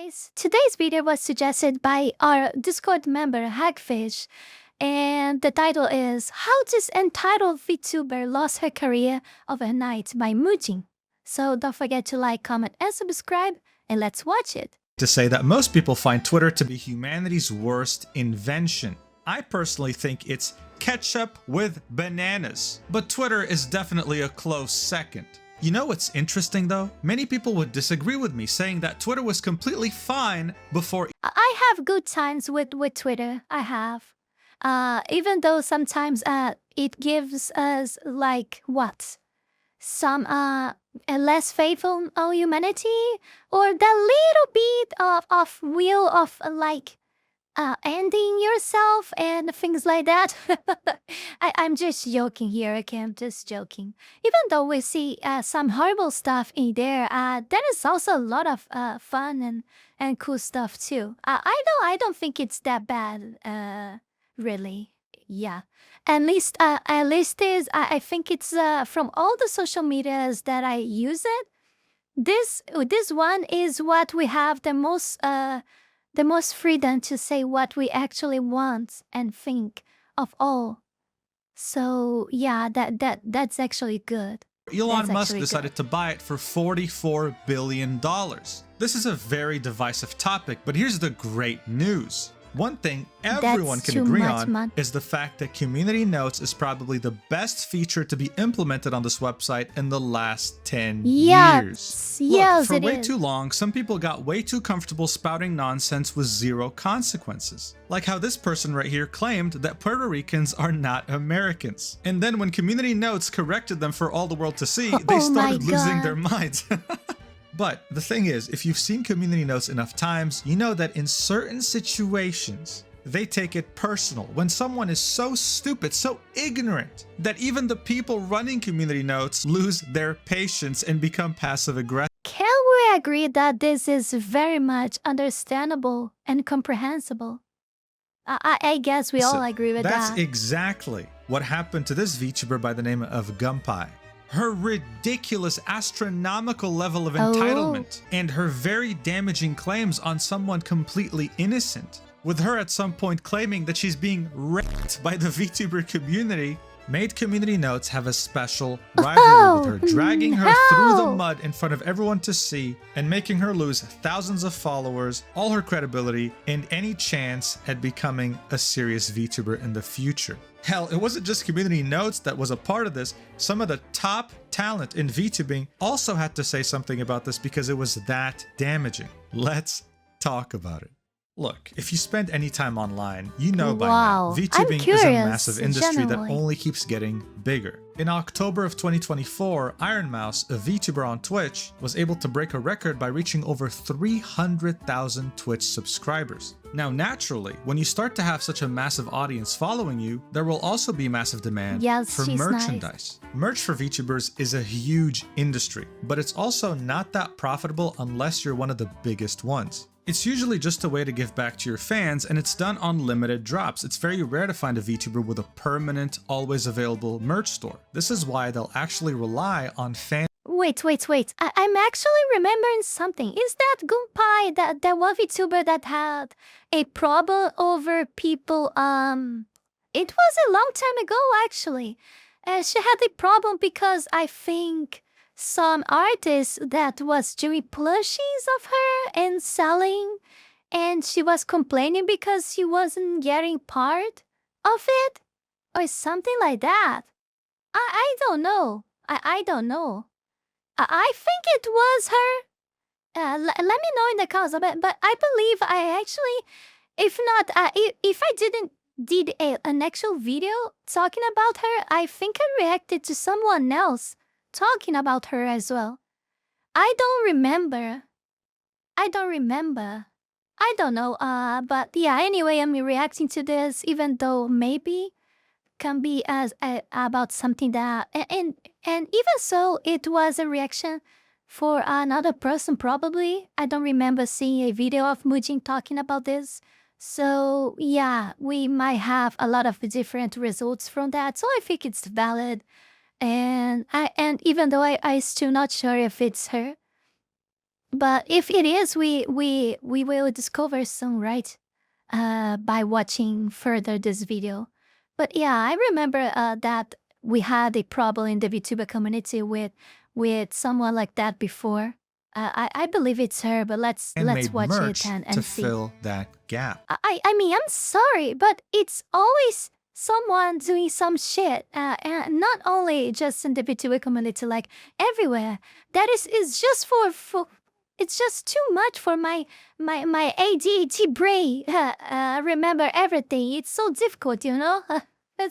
guys! Today's video was suggested by our Discord member Hagfish, and the title is How This Entitled VTuber Lost Her Career Overnight by Mujin. So don't forget to like, comment, and subscribe, and let's watch it. To say that most people find Twitter to be humanity's worst invention. I personally think it's ketchup with bananas, but Twitter is definitely a close second. You know what's interesting though? Many people would disagree with me, saying that Twitter was completely fine before. I have good times with Twitter. I have. Even though sometimes it gives us like what? Some a less faithful on humanity, or the little bit of will of like ending yourself and things like that. I'm just joking here, okay? I'm just joking. Even though we see some horrible stuff in there is also a lot of fun and cool stuff too. I don't think it's that bad, really. Yeah. At least is I think it's from all the social medias that I use it. This one is what we have the most freedom to say what we actually want and think of all. So yeah, that's actually good. Elon Musk decided to buy it for $44 billion. This is a very divisive topic, but here's the great news. One thing everyone can agree on is the fact that community notes is probably the best feature to be implemented on this website in the last 10 years. Look, for way too long, some people got way too comfortable spouting nonsense with zero consequences. Like how this person right here claimed that Puerto Ricans are not Americans. And then when community notes corrected them for all the world to see, they started losing their minds. But the thing is, if you've seen community notes enough times, you know that in certain situations, they take it personal when someone is so stupid, so ignorant, that even the people running community notes lose their patience and become passive-aggressive. Can we agree that this is very much understandable and comprehensible? I guess we all agree with that. That's exactly what happened to this VTuber by the name of Gunpei. Her ridiculous astronomical level of entitlement and her very damaging claims on someone completely innocent, with her at some point claiming that she's being raped by the VTuber community, made community notes have a special rivalry with her, dragging her through the mud in front of everyone to see and making her lose thousands of followers, all her credibility, and any chance at becoming a serious VTuber in the future. Hell, it wasn't just community notes that was a part of this. Some of the top talent in VTubing also had to say something about this because it was that damaging. Let's talk about it. Look, if you spend any time online, you know by now, VTubing is a massive industry that only keeps getting bigger. In October of 2024, Ironmouse, a VTuber on Twitch, was able to break a record by reaching over 300,000 Twitch subscribers. Now, naturally, when you start to have such a massive audience following you, there will also be massive demand for merchandise. Merch for VTubers is a huge industry, but it's also not that profitable unless you're one of the biggest ones. It's usually just a way to give back to your fans, and it's done on limited drops. It's very rare to find a VTuber with a permanent, always available merch store. This is why they'll actually rely on fan. Wait. I'm actually remembering something. Is that Gunpei, that one VTuber that had a problem over people? It was a long time ago, actually. She had a problem because I think some artist that was doing plushies of her and selling, and she was complaining because she wasn't getting part of it, or something like that. I don't know. I don't know. I think it was her. Let me know in the comments, but I believe I actually, if not, if I did an actual video talking about her, I think I reacted to someone else talking about her as well. I don't remember. I don't know. But yeah, anyway, I'm reacting to this, even though maybe can be as about something that, and even so, it was a reaction for another person probably. I don't remember seeing a video of Mujin talking about this. So yeah, we might have a lot of different results from that. So I think it's valid. And even though I still not sure if it's her, But if it is, we will discover soon, right? By watching further this video. But yeah, I remember that we had a problem in the VTuber community with someone like that before. I believe it's her, but let's made watch merch it and to see. fill that gap. I mean, I'm sorry, but it's always someone doing some shit, and not only just in the VTuber community, like everywhere. That is just for it's just too much for my ADHD brain. Remember everything. It's so difficult, you know.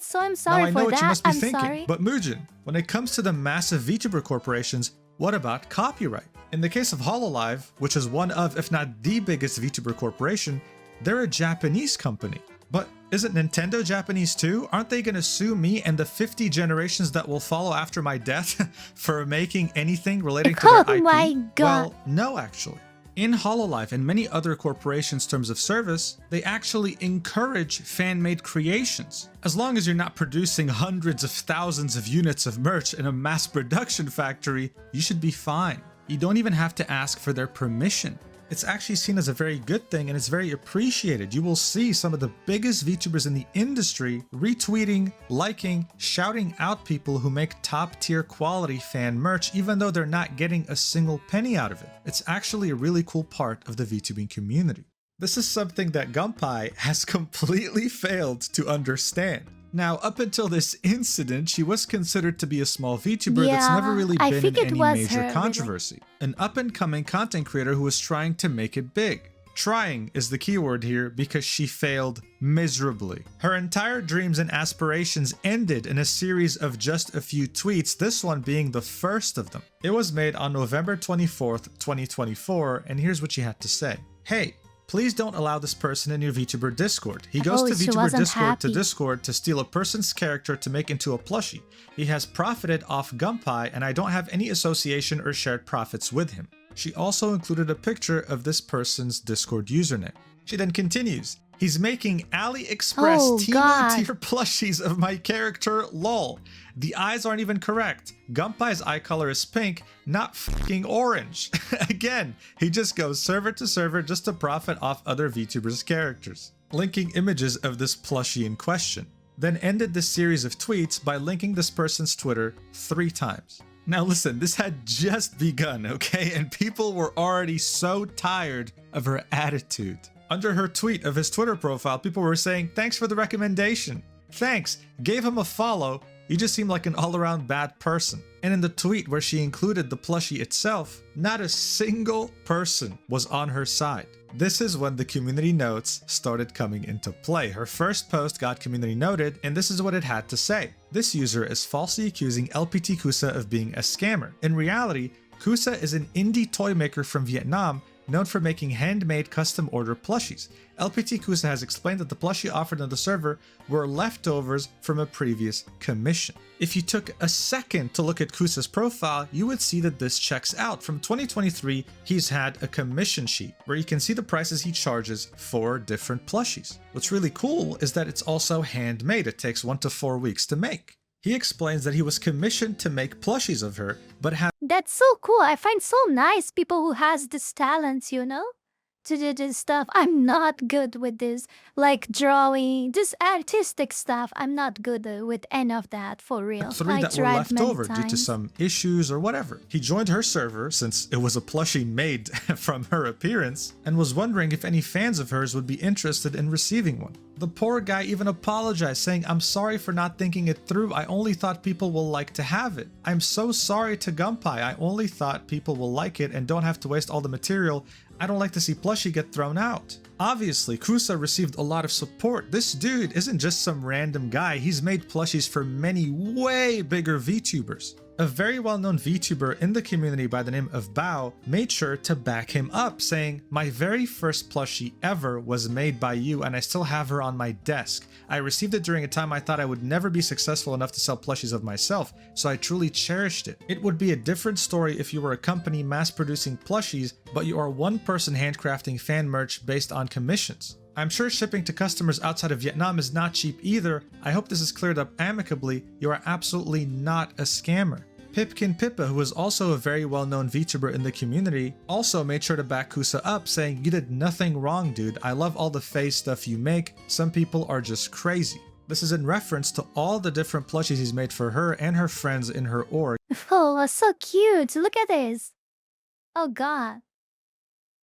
So I'm sorry now I know for what that. you must be I'm thinking, sorry. but Mujin, when it comes to the massive VTuber corporations, what about copyright? In the case of HollowLive, which is one of, if not the biggest VTuber corporation, they're a Japanese company. But isn't Nintendo Japanese too? Aren't they gonna sue me and the 50 generations that will follow after my death for making anything relating to their IP? Oh my god. Well, no actually. In HollowLive and many other corporations' terms of service, they actually encourage fan-made creations. As long as you're not producing hundreds of thousands of units of merch in a mass production factory, you should be fine. You don't even have to ask for their permission. It's actually seen as a very good thing and it's very appreciated. You will see some of the biggest VTubers in the industry retweeting, liking, shouting out people who make top tier quality fan merch even though they're not getting a single penny out of it. It's actually a really cool part of the VTubing community. This is something that Gunpei has completely failed to understand. Now, up until this incident, she was considered to be a small VTuber that's never really I been think in it any was major her, controversy. An up-and-coming content creator who was trying to make it big. Trying is the keyword here because she failed miserably. Her entire dreams and aspirations ended in a series of just a few tweets, this one being the first of them. It was made on November 24th, 2024, and here's what she had to say. Hey, please don't allow this person in your VTuber Discord. He goes to VTuber Discord to Discord to steal a person's character to make into a plushie. He has profited off Gunpei and I don't have any association or shared profits with him. She also included a picture of this person's Discord username. She then continues, he's making AliExpress Temu tier plushies of my character, lol. The eyes aren't even correct. Gunpei's eye color is pink, not fucking orange. Again, he just goes server to server just to profit off other VTubers' characters. Linking images of this plushie in question. Then ended this series of tweets by linking this person's Twitter 3 times. Now listen, this had just begun, okay? And people were already so tired of her attitude. Under her tweet of his Twitter profile, people were saying, thanks for the recommendation. Thanks, gave him a follow. You just seem like an all-around bad person. And in the tweet where she included the plushie itself, not a single person was on her side. This is when the community notes started coming into play. Her first post got community noted, and this is what it had to say. This user is falsely accusing LPT Kusa of being a scammer. In reality, Kusa is an indie toy maker from Vietnam known for making handmade custom order plushies. LPT Kusa has explained that the plushie offered on the server were leftovers from a previous commission. If you took a second to look at Kusa's profile, you would see that this checks out. From 2023, he's had a commission sheet where you can see the prices he charges for different plushies. What's really cool is that it's also handmade. It takes 1 to 4 weeks to make. He explains that he was commissioned to make plushies of her, but That's so cool. I find so nice people who has this talent, you know, to do this stuff. I'm not good with this, like drawing, this artistic stuff. I'm not good with any of that, for real. 3 that were left over due to some issues or whatever. He joined her server since it was a plushie made from her appearance and was wondering if any fans of hers would be interested in receiving one. The poor guy even apologized, saying, I'm sorry for not thinking it through. I only thought people will like to have it. I'm so sorry to Gunpei. I only thought people will like it and don't have to waste all the material. I don't like to see plushie get thrown out. Obviously, Kusa received a lot of support. This dude isn't just some random guy. He's made plushies for many way bigger VTubers. A very well-known VTuber in the community by the name of Bao made sure to back him up, saying, my very first plushie ever was made by you and I still have her on my desk. I received it during a time I thought I would never be successful enough to sell plushies of myself, so I truly cherished it. It would be a different story if you were a company mass-producing plushies, but you are one person handcrafting fan merch based on commissions. I'm sure shipping to customers outside of Vietnam is not cheap either. I hope this is cleared up amicably. You are absolutely not a scammer. Pipkin Pippa, who was also a very well-known VTuber in the community, also made sure to back Kusa up, saying, "You did nothing wrong, dude. I love all the face stuff you make. Some people are just crazy." This is in reference to all the different plushies he's made for her and her friends in her org. Oh, so cute. Look at this. Oh god.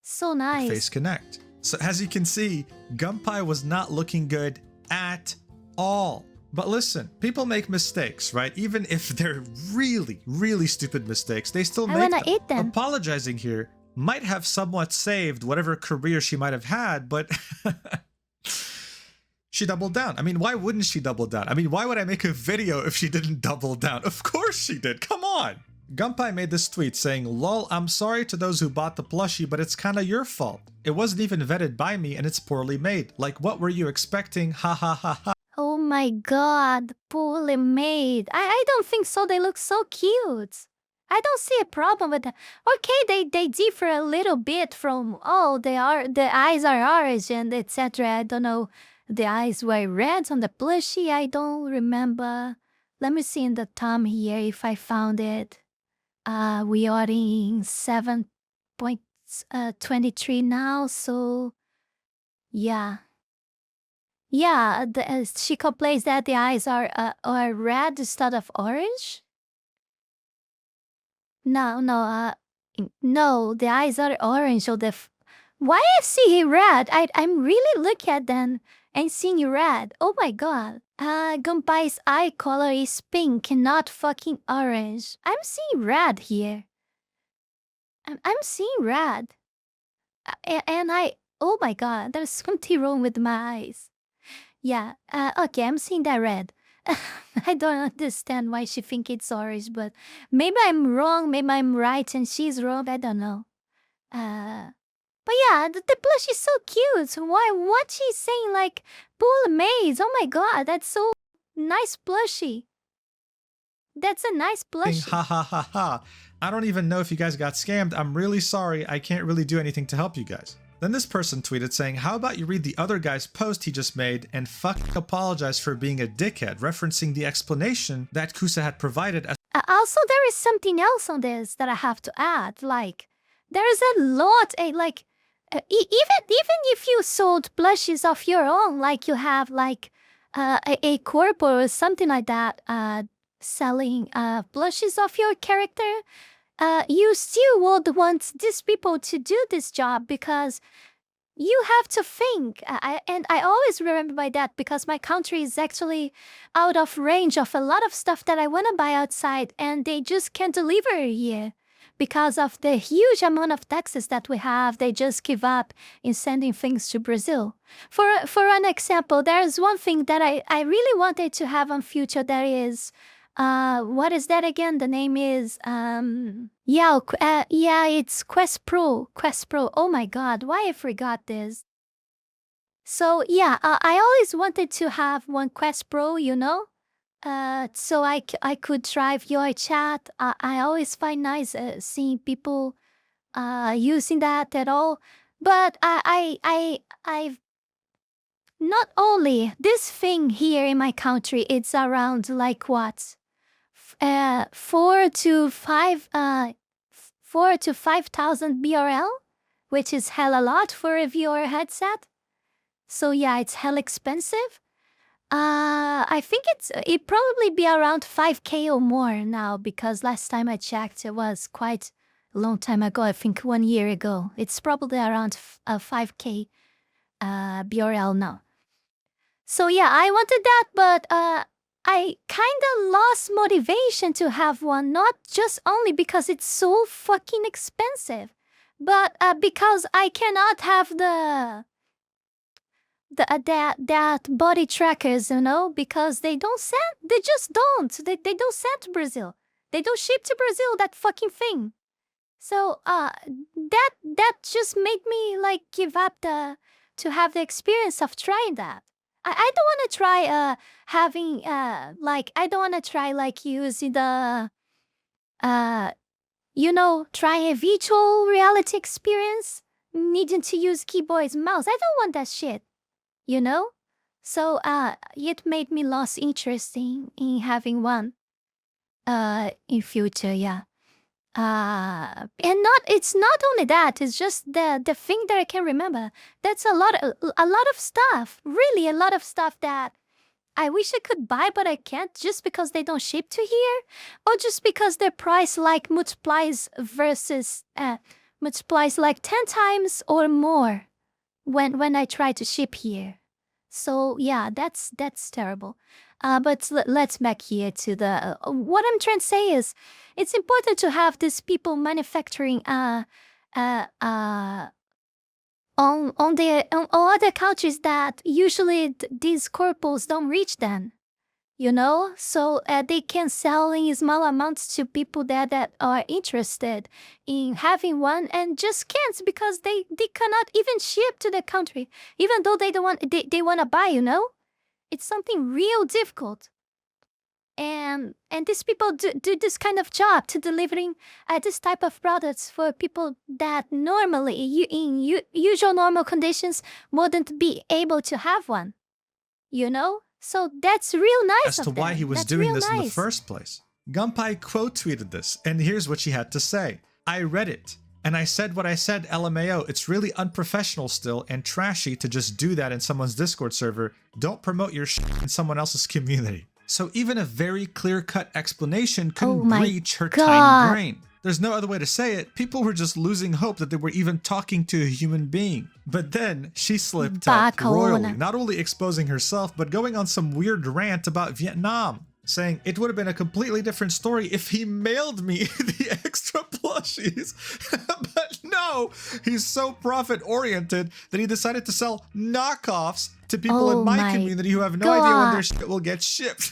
So nice. Face Connect. So as you can see, Gunpei was not looking good at all. But listen, people make mistakes, right? Even if they're really, really stupid mistakes, they still make them. Eat them. Apologizing here might have somewhat saved whatever career she might have had, but she doubled down. I mean, why wouldn't she double down? I mean, why would I make a video if she didn't double down? Of course she did. Come on. Gunpei made this tweet saying, "Lol, I'm sorry to those who bought the plushie, but it's kinda your fault. It wasn't even vetted by me and it's poorly made. Like, what were you expecting? Ha ha ha ha." Oh my god, poorly made. I don't think so. They look so cute. I don't see a problem with that. Okay, they differ a little bit from, oh, the eyes are orange and etc. I don't know. The eyes were red on the plushie. I don't remember. Let me see in the thumb here if I found it. We are in 7.23 now, so yeah. Yeah, she complains that the eyes are red instead of orange. No, the eyes are orange. Or why I see red? I'm really looking at them and seeing red. Oh my god. Gunpei's eye color is pink, not fucking orange. I'm seeing red here. I'm seeing red. And oh my god, there's something wrong with my eyes. Yeah, okay, I'm seeing that red. I don't understand why she thinks it's orange, but maybe I'm wrong, maybe I'm right and she's wrong, I don't know. But yeah, the plush is so cute. What she's saying, like, pool maze, oh my god, that's so nice plushie. That's a nice plushie. Ha ha ha ha. I don't even know if you guys got scammed. I'm really sorry. I can't really do anything to help you guys. Then this person tweeted saying, "How about you read the other guy's post he just made and fucking apologize for being a dickhead," referencing the explanation that Kusa had provided as also, there is something else on this that I have to add. Like, there is a lot, even if you sold plushies of your own, like you have like a corp or something like that, selling plushies of your character, you still would want these people to do this job because you have to think. And I always remember by that because my country is actually out of range of a lot of stuff that I want to buy outside and they just can't deliver here. Because of the huge amount of taxes that we have, they just give up in sending things to Brazil. For an example, there's one thing that I really wanted to have on future that is... what is that again? The name is, it's Quest Pro. Oh my god, why I forgot this? So yeah, I always wanted to have one Quest Pro, you know? So I could drive your chat. I always find nice seeing people using that at all. But I've not only this thing here in my country, it's around like what? 4 to 5,000 BRL, which is hella lot for a VR headset. So yeah, it's hella expensive. I think it probably be around 5K or more now because last time I checked, it was quite a long time ago. I think 1 year ago. It's probably around 5K BRL now. So yeah, I wanted that, but I kind of lost motivation to have one, not just only because it's so fucking expensive, but because I cannot have that body trackers, you know, because they just don't send to Brazil. They don't ship to Brazil, that fucking thing. So that just made me like give up to have the experience of trying that. I don't want to try having I don't want to try like using the trying a virtual reality experience, needing to use keyboards and mouse. I don't want that shit, you know? So it made me lose interest in having one. in future, yeah. And it's not only that, it's just the thing that I can remember. That's a lot of stuff, really a lot of stuff that I wish I could buy, but I can't just because they don't ship to here, or just because their price like multiplies like 10 times or more when I try to ship here. So yeah, that's terrible. But let's back here to the what I'm trying to say is it's important to have these people manufacturing on other countries that usually these corpos don't reach them, you know, so they can sell in small amounts to people that are interested in having one and just can't because they cannot even ship to the country, even though they don't want they want to buy, you know. It's something real difficult. And these people do this kind of job to delivering this type of products for people that normally in usual normal conditions wouldn't be able to have one, you know. So that's real nice as to why he was doing this in the first place. Gunpei quote tweeted this, and here's what she had to say. I read it, and I said what I said, LMAO. It's really unprofessional still and trashy to just do that in someone's Discord server. Don't promote your shit in someone else's community. So even a very clear-cut explanation couldn't reach her tiny brain. There's no other way to say it. People were just losing hope that they were even talking to a human being. But then she slipped up royally, not only exposing herself, but going on some weird rant about Vietnam, saying it would have been a completely different story if he mailed me the extra plushies. But no, he's so profit-oriented that he decided to sell knockoffs to people in my community who have no idea when their shit will get shipped.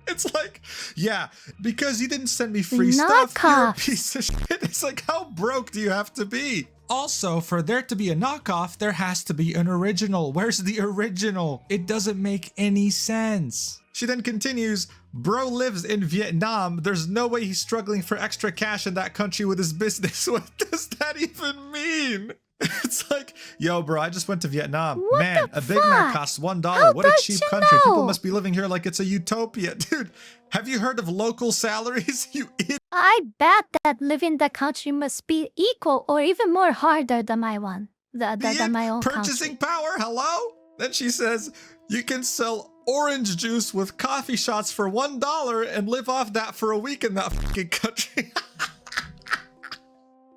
It's like, yeah, because you didn't send me free stuff, you're a piece of shit. It's like, how broke do you have to be? Also, for there to be a knockoff, there has to be an original. Where's the original? It doesn't make any sense. She then continues, bro lives in Vietnam. There's no way he's struggling for extra cash in that country with his business. What does that even mean? It's like, yo, bro, I just went to Vietnam. What Man, a Big Mac costs $1. What a cheap country. People must be living here like it's a utopia. Dude, have you heard of local salaries? You idiot. I bet that living in the country must be equal or even more harder than my one. Than my own purchasing power, hello? Then she says, you can sell orange juice with coffee shots for $1 and live off that for a week in that fucking country.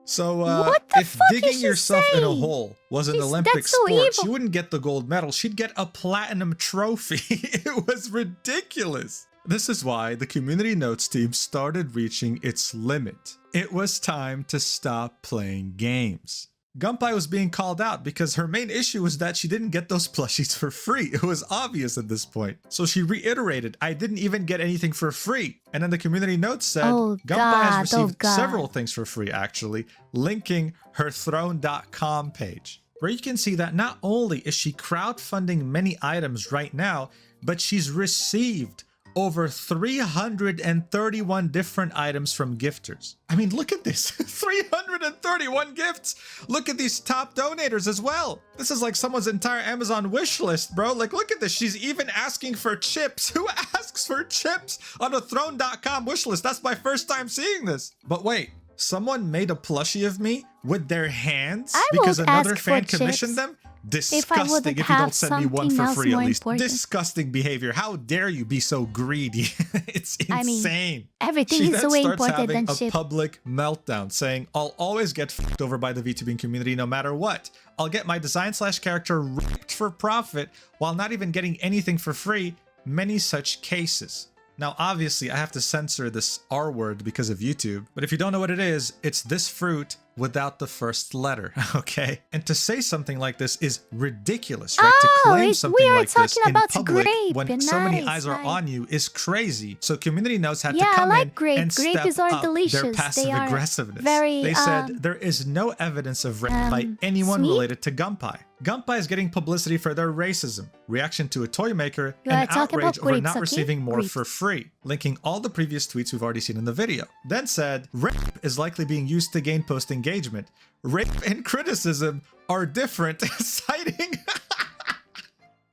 So, if digging yourself in a hole was an Olympic sport, she wouldn't get the gold medal. She'd get a platinum trophy. It was ridiculous. This is why the community notes team started reaching its limit. It was time to stop playing games. Gunpei was being called out because her main issue was that she didn't get those plushies for free. It was obvious at this point. So she reiterated, I didn't even get anything for free. And then the community notes said, Gunpei has received several things for free, actually, linking her throne.com page, where you can see that not only is she crowdfunding many items right now, but she's received over 331 different items from gifters. I mean, look at this, 331 gifts. Look at these top donators as well. This is like someone's entire Amazon wish list, bro. Like, look at this. She's even asking for chips. Who asks for chips on a throne.com wish list? That's my first time seeing this. But wait, someone made a plushie of me with their hands because another fan commissioned them? Disgusting if you don't send me one for free at least. Disgusting behavior. How dare you be so greedy? It's insane. I mean, everything is way important than shit. She then starts having a public meltdown saying, I'll always get fucked over by the VTubing community no matter what. I'll get my design/character ripped for profit while not even getting anything for free. Many such cases. Now, obviously, I have to censor this R word because of YouTube, but if you don't know what it is, it's this fruit without the first letter, okay? And to say something like this is ridiculous, right? To claim something like this in public when so many eyes are on you is crazy. So community notes had to come in and step up their passive aggressiveness. They said there is no evidence of rape by anyone related to Gunpei. Gunpei is getting publicity for their racism, reaction to a toy maker, and outrage over not receiving more for free, linking all the previous tweets we've already seen in the video. Then said, rape is likely being used to gain post engagement. Rape and criticism are different, citing...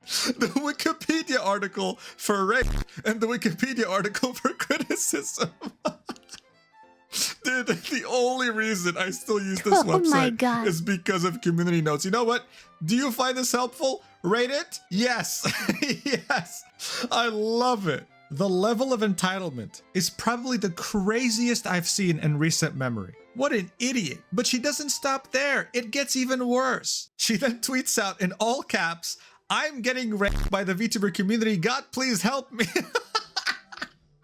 The Wikipedia article for rape and the Wikipedia article for criticism. Dude, the only reason I still use this website is because of community notes. You know what? Do you find this helpful? Rate it? Yes. Yes. I love it. The level of entitlement is probably the craziest I've seen in recent memory. What an idiot. But she doesn't stop there. It gets even worse. She then tweets out in all caps, "I'm getting raped by the VTuber community. God, please help me."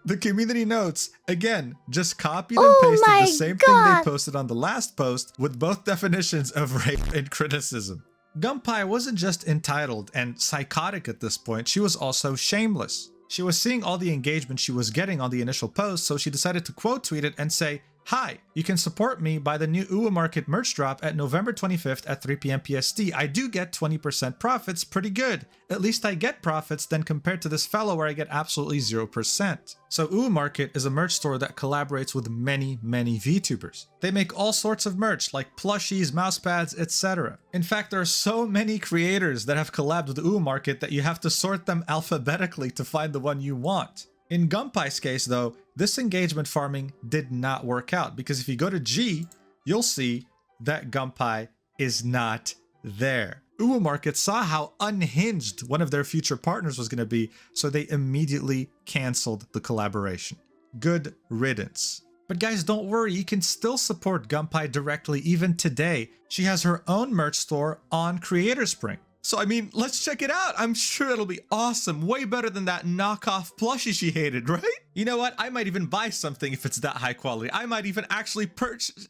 The community notes, again, just copied and pasted the same thing they posted on the last post with both definitions of rape and criticism. Gunpei wasn't just entitled and psychotic at this point, she was also shameless. She was seeing all the engagement she was getting on the initial post, so she decided to quote tweet it and say, "Hi, you can support me by the new UA Market merch drop at November 25th at 3 p.m. PST. I do get 20% profits, pretty good. At least I get profits then compared to this fellow where I get absolutely 0%. So UA Market is a merch store that collaborates with many VTubers. They make all sorts of merch like plushies, mousepads, etc. In fact, there are so many creators that have collabed with UA Market that you have to sort them alphabetically to find the one you want. In Gunpei's case though, this engagement farming did not work out because if you go to G, you'll see that Gunpei is not there. UA Market saw how unhinged one of their future partners was going to be, so they immediately canceled the collaboration. Good riddance. But guys, don't worry, you can still support Gunpei directly even today. She has her own merch store on Creator Spring. So I mean, let's check it out. I'm sure it'll be awesome. Way better than that knockoff plushie she hated, right? You know what? I might even buy something if it's that high quality. I might even actually purchase...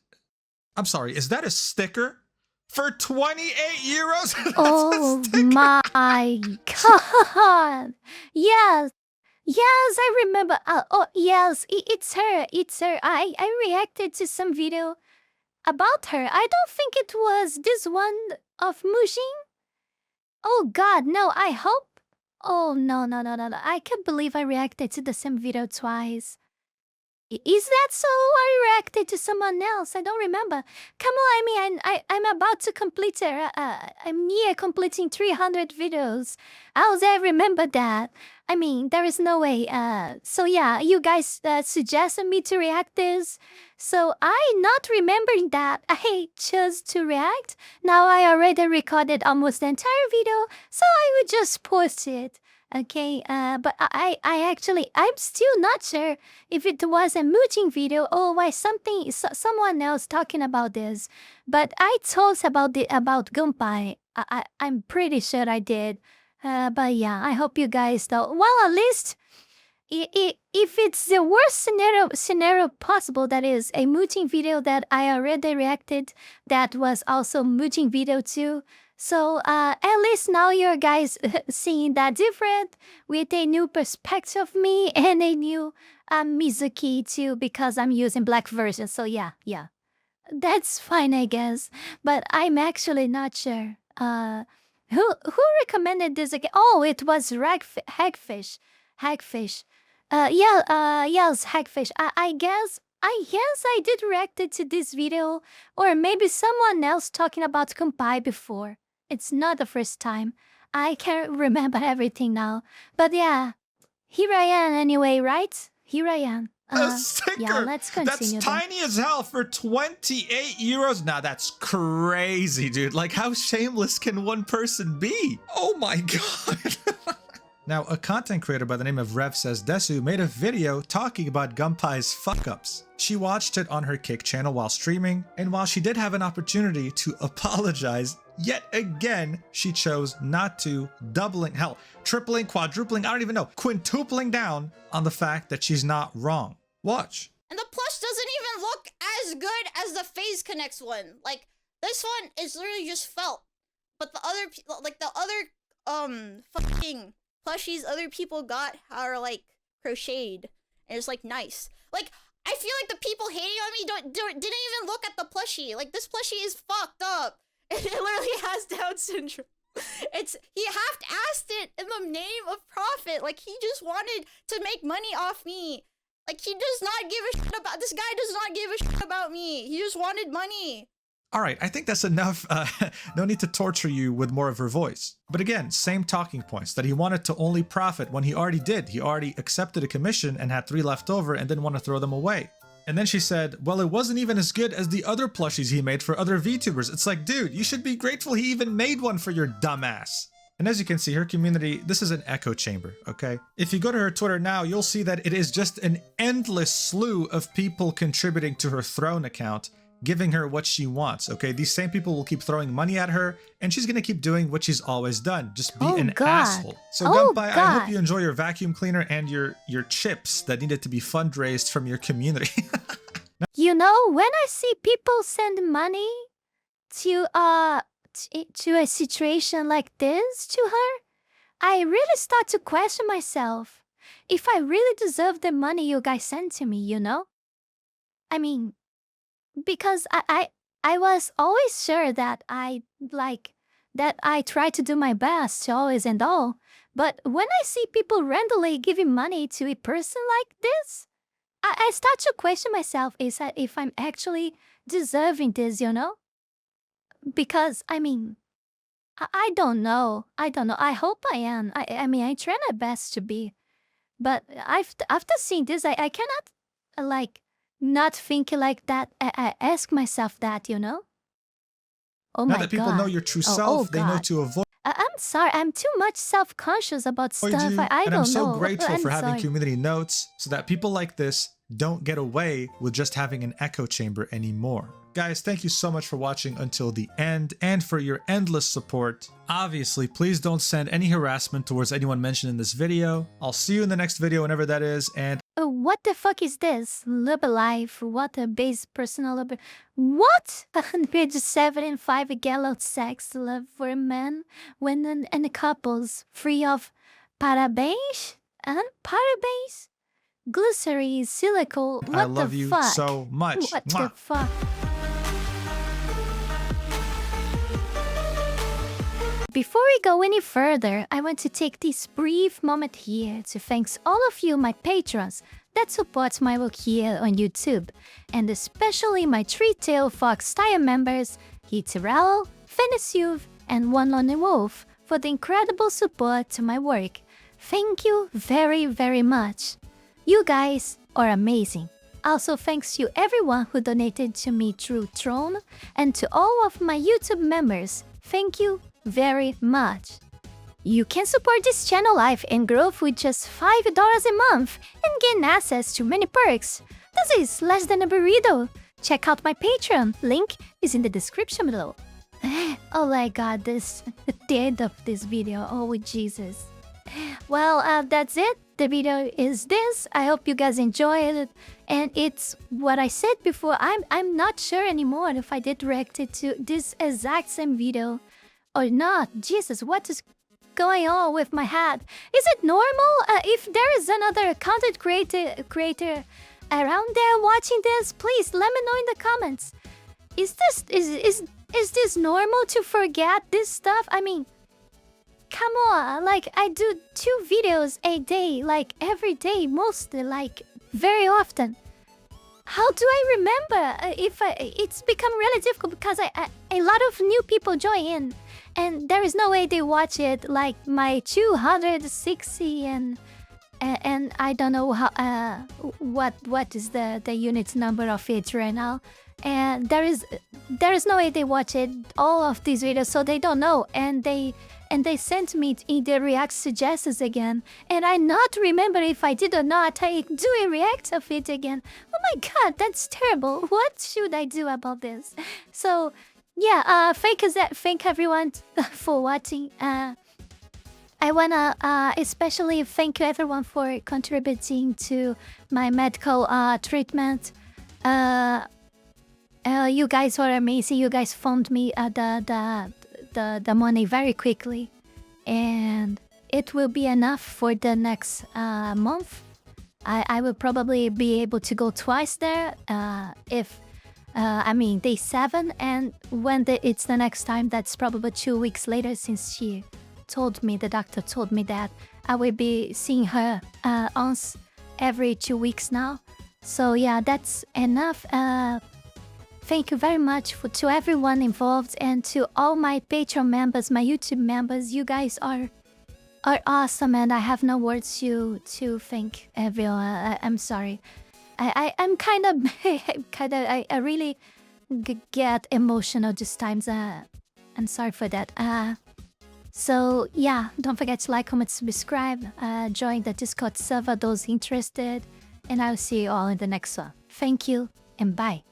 I'm sorry, is that a sticker? For 28 euros? Oh my god. Yes. Yes, I remember. Oh, yes, it's her. It's her. I reacted to some video about her. I don't think it was this one of Mujin. Oh god, no, I hope. Oh, no. I can't believe I reacted to the same video twice. Is that so? I reacted to someone else. I don't remember. Come on, I mean, I'm about to complete it. I'm near completing 300 videos. How's I remember that? I mean, there is no way. So yeah, you guys suggested me to react this. So I not remembering that I chose to react. Now I already recorded almost the entire video, so I would just post it. Okay, but I'm still not sure if it was a Mujin video or why someone else talking about this. But I told about Gunpei. I'm pretty sure I did. But yeah, I hope you guys know. Well, at least if it's the worst scenario possible, that is a Mujin video that I already reacted, that was also Mujin video too. So at least now you guys seeing that different with a new perspective of me and a new Mizuki too, because I'm using black version. So yeah, that's fine, I guess. But I'm actually not sure. Who recommended this again? Oh, it was Hagfish. Yes, Hagfish. I guess I did reacted to this video, or maybe someone else talking about Gunpei before. It's not the first time. I can't remember everything now. But yeah, here I am anyway, right? Here I am. A sticker! Yeah, let's continue. That's tiny as hell for 28 euros. Now that's crazy, dude. Like, how shameless can one person be? Oh my god. Now, a content creator by the name of Rev Says Desu made a video talking about Gunpei's fuck-ups. She watched it on her Kick channel while streaming, and while she did have an opportunity to apologize, yet again, she chose not to, tripling, quadrupling, I don't even know, quintupling down on the fact that she's not wrong. Watch. And the plush doesn't even look as good as the Phase Connects one. Like, this one is literally just felt. But the other fucking plushies other people got are like crocheted and it's like nice. Like, I feel like the people hating on me didn't even look at the plushie. Like, this plushie is fucked up. It literally has Down syndrome. He half-assed it in the name of profit. Like, he just wanted to make money off me. Like, he does not give a shit about, this guy does not give a shit about me. He just wanted money. All right, I think that's enough. No need to torture you with more of her voice. But again, same talking points, that he wanted to only profit when he already did. He already accepted a commission and had 3 left over and didn't want to throw them away. And then she said, well, it wasn't even as good as the other plushies he made for other VTubers. It's like, dude, you should be grateful he even made one for your dumbass. And as you can see, her community, this is an echo chamber, okay? If you go to her Twitter now, you'll see that it is just an endless slew of people contributing to her Throne account, giving her what she wants, okay? These same people will keep throwing money at her, and she's gonna keep doing what she's always done. Just be an asshole. So Gunpai, I hope you enjoy your vacuum cleaner and your chips that needed to be fundraised from your community. You know, when I see people send money to a situation like this to her, I really start to question myself if I really deserve the money you guys send to me, you know? I mean, because I was always sure that I try to do my best always and all. But when I see people randomly giving money to a person like this, I start to question myself if I'm actually deserving this, you know? Because, I mean, I don't know. I hope I am. I mean, I try my best to be. But after seeing this, I cannot, not think like that. I ask myself that, you know? Oh my God. Now that people know your true self, they know to avoid I'm sorry. I'm too much self-conscious about stuff. you. I And don't I'm so know. grateful I'm for having sorry. community notes so that people like this don't get away with just having an echo chamber anymore. Guys, thank you so much for watching until the end and for your endless support. Obviously, please don't send any harassment towards anyone mentioned in this video. I'll see you in the next video, whenever that is, and What the fuck is this? Love life. What a base personal love. What? Page 7 and 5 gallon sex love for a man, women, and couples free of parabens and parabens, glycerin, silicone. What I love the you fuck? so much. What Mwah. the fuck? Before we go any further, I want to take this brief moment here to thank all of you, my patrons, that support my work here on YouTube, and especially my Three-Tailed Fox Style members, Heath Rowell, Fenny Sylvy, and One Lonely Wolf, for the incredible support to my work. Thank you very, very much. You guys are amazing. Also thanks to everyone who donated to me through Throne, and to all of my YouTube members. Thank you very much. You can support this channel life and growth with just $5 a month and gain access to many perks. This is less than a burrito. Check out my Patreon. Link is in the description below. Oh my god, the end of this video. Oh Jesus. Well, that's it. The video is this. I hope you guys enjoyed it. And it's what I said before. I'm not sure anymore if I did react it to this exact same video or not. Jesus, what is going on with my head? Is it normal? If there is another content creator around there watching this, please let me know in the comments. Is this normal to forget this stuff? I mean, come on, like I do 2 videos a day, like every day, mostly, like very often. How do I remember? It's become really difficult because a lot of new people join in, and there is no way they watch it. Like my 260 and I don't know how what is the unit number of it right now, and there is no way they watch it all of these videos, so they don't know, and they sent me in the react suggestions again, and I not remember if I did or not. I do a react of it again. Oh my god, that's terrible. What should I do about this? So yeah, thank everyone for watching. I wanna especially thank everyone for contributing to my medical treatment. You guys are amazing. You guys found me the money very quickly, and it will be enough for the next month. I will probably be able to go twice there if I mean day 7, and when it's the next time, that's probably 2 weeks later, since the doctor told me that I will be seeing her once every 2 weeks now. So yeah, that's enough. Thank you very much to everyone involved and to all my Patreon members, my YouTube members. You guys are awesome, and I have no words to thank everyone. I'm sorry. I'm kind of I really get emotional just times. I'm sorry for that. So yeah, don't forget to like, comment, subscribe, join the Discord server, those interested, and I'll see you all in the next one. Thank you and bye.